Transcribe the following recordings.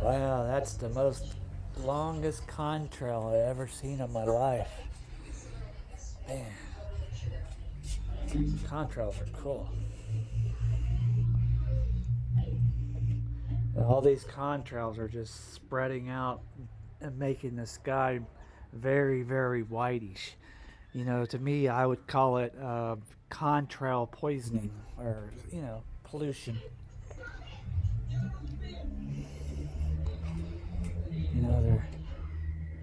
Wow, that's the most longest contrail I've ever seen in my life. Man, contrails are cool. And all these contrails are just spreading out and making the sky very, very whitish. To me, I would call it contrail poisoning or, pollution.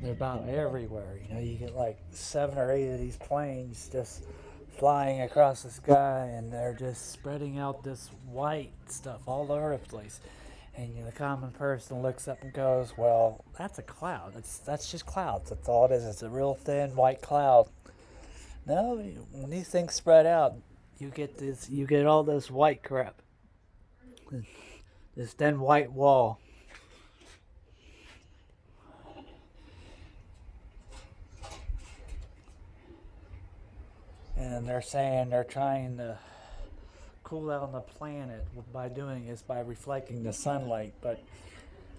They're about everywhere. You get like 7 or 8 of these planes just flying across the sky, and they're just spreading out this white stuff all over the place. And the common person looks up and goes, "Well, that's a cloud. That's just clouds. That's all it is. It's a real thin white cloud." No, when these things spread out, you get this. You get all this white crap. This thin white wall. And they're saying they're trying to cool down the planet by doing this by reflecting the sunlight, but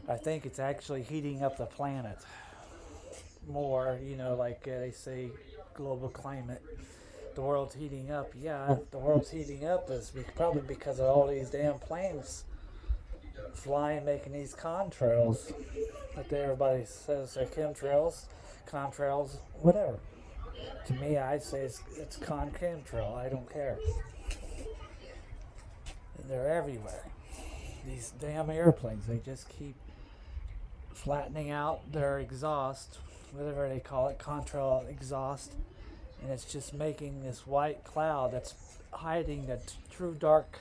I think it's actually heating up the planet more. Like they say, global climate. The world's heating up. Yeah, the world's heating up is probably because of all these damn planes flying, making these contrails. Like everybody says they're chemtrails, contrails, whatever. To me, I'd say it's chemtrail. I don't care. They're everywhere. These damn airplanes, they just keep flattening out their exhaust, whatever they call it, contrail exhaust, and it's just making this white cloud that's hiding the true dark,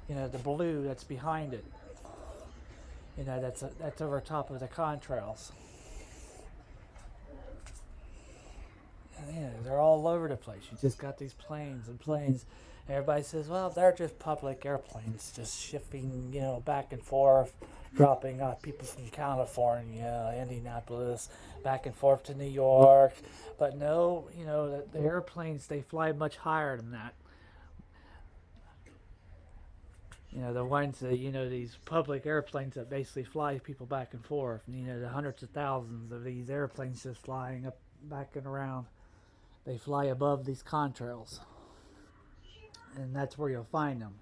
the blue that's behind it. That's over top of the contrails. They're all over the place. You just got these planes and planes. Everybody says, well, they're just public airplanes, just shifting, back and forth, dropping off people from California, Indianapolis, back and forth to New York. But no, the airplanes, they fly much higher than that. The ones that, these public airplanes that basically fly people back and forth. The hundreds of thousands of these airplanes just flying up, back and around. They fly above these contrails. And that's where you'll find them.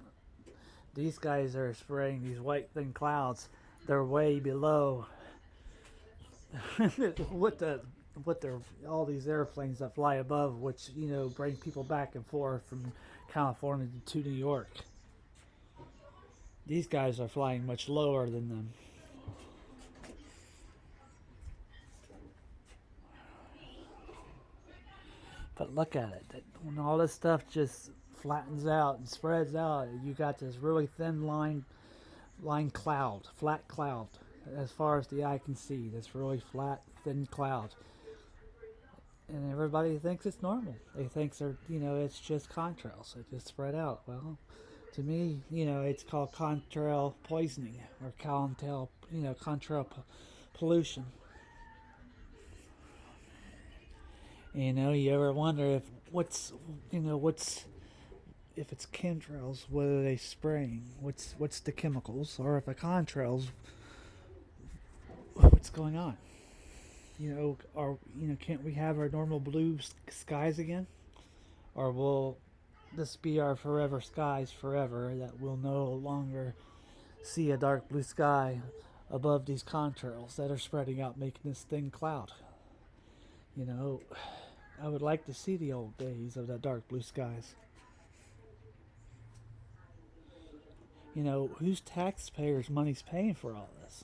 These guys are spraying these white thin clouds. They're way below what they're all these airplanes that fly above, which bring people back and forth from California to New York. These guys are flying much lower than them. But look at it. When all this stuff just flattens out and spreads out, you got this really thin line cloud, flat cloud, as far as the eye can see. This really flat, thin cloud. And everybody thinks it's normal. They think it's just contrails. It just spread out. Well, to me, it's called contrail poisoning or contrail pollution. You ever wonder if it's chemtrails, what are they spraying? What's the chemicals? Or if a contrails, what's going on? Can't we have our normal blue skies again? Or will this be our forever skies forever, that we'll no longer see a dark blue sky above these contrails that are spreading out, making this thin cloud? I would like to see the old days of the dark blue skies. Whose taxpayers' money's paying for all this?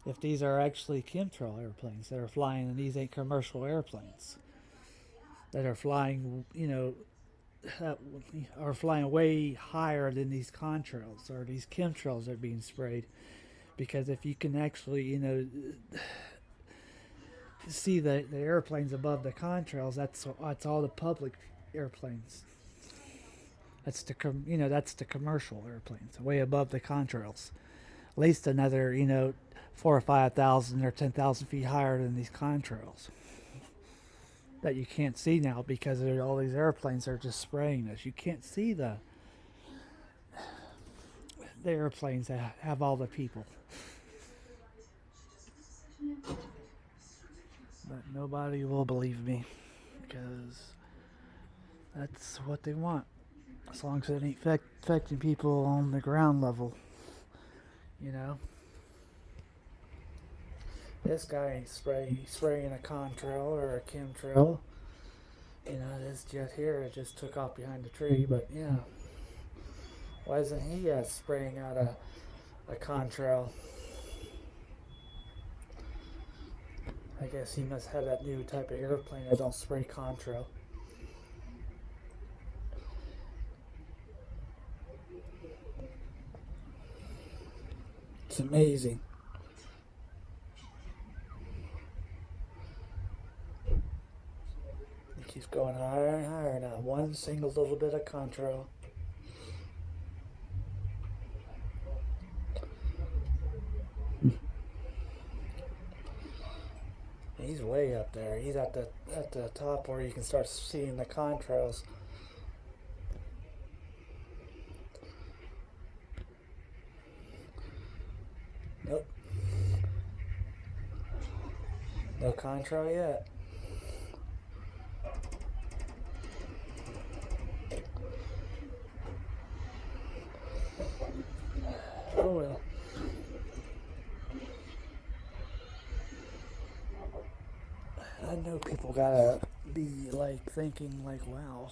If these are actually chemtrail airplanes that are flying, and these ain't commercial airplanes that are flying, are flying way higher than these contrails or these chemtrails that are being sprayed. Because if you can actually, see the airplanes above the contrails, that's all the public airplanes. That's the commercial airplanes way above the contrails. At least another 4 or 5,000 or 10,000 feet higher than these contrails that you can't see now because all these airplanes are just spraying this. You can't see the airplanes that have all the people. But nobody will believe me because that's what they want. As long as it ain't affecting people on the ground level, you know. This guy ain't spraying a contrail or a chemtrail. You know, this jet here it just took off behind the tree, but yeah. Why isn't he spraying out a contrail? I guess he must have that new type of airplane that don't spray contrail. It's amazing. It keeps going higher and higher now. One single little bit of contrail. He's way up there. He's at the top where you can start seeing the contrails. Nope. No contrail yet. Oh well. I know people gotta be like thinking like, wow,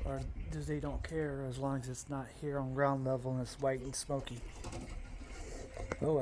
or they don't care as long as it's not here on ground level and it's white and smoky.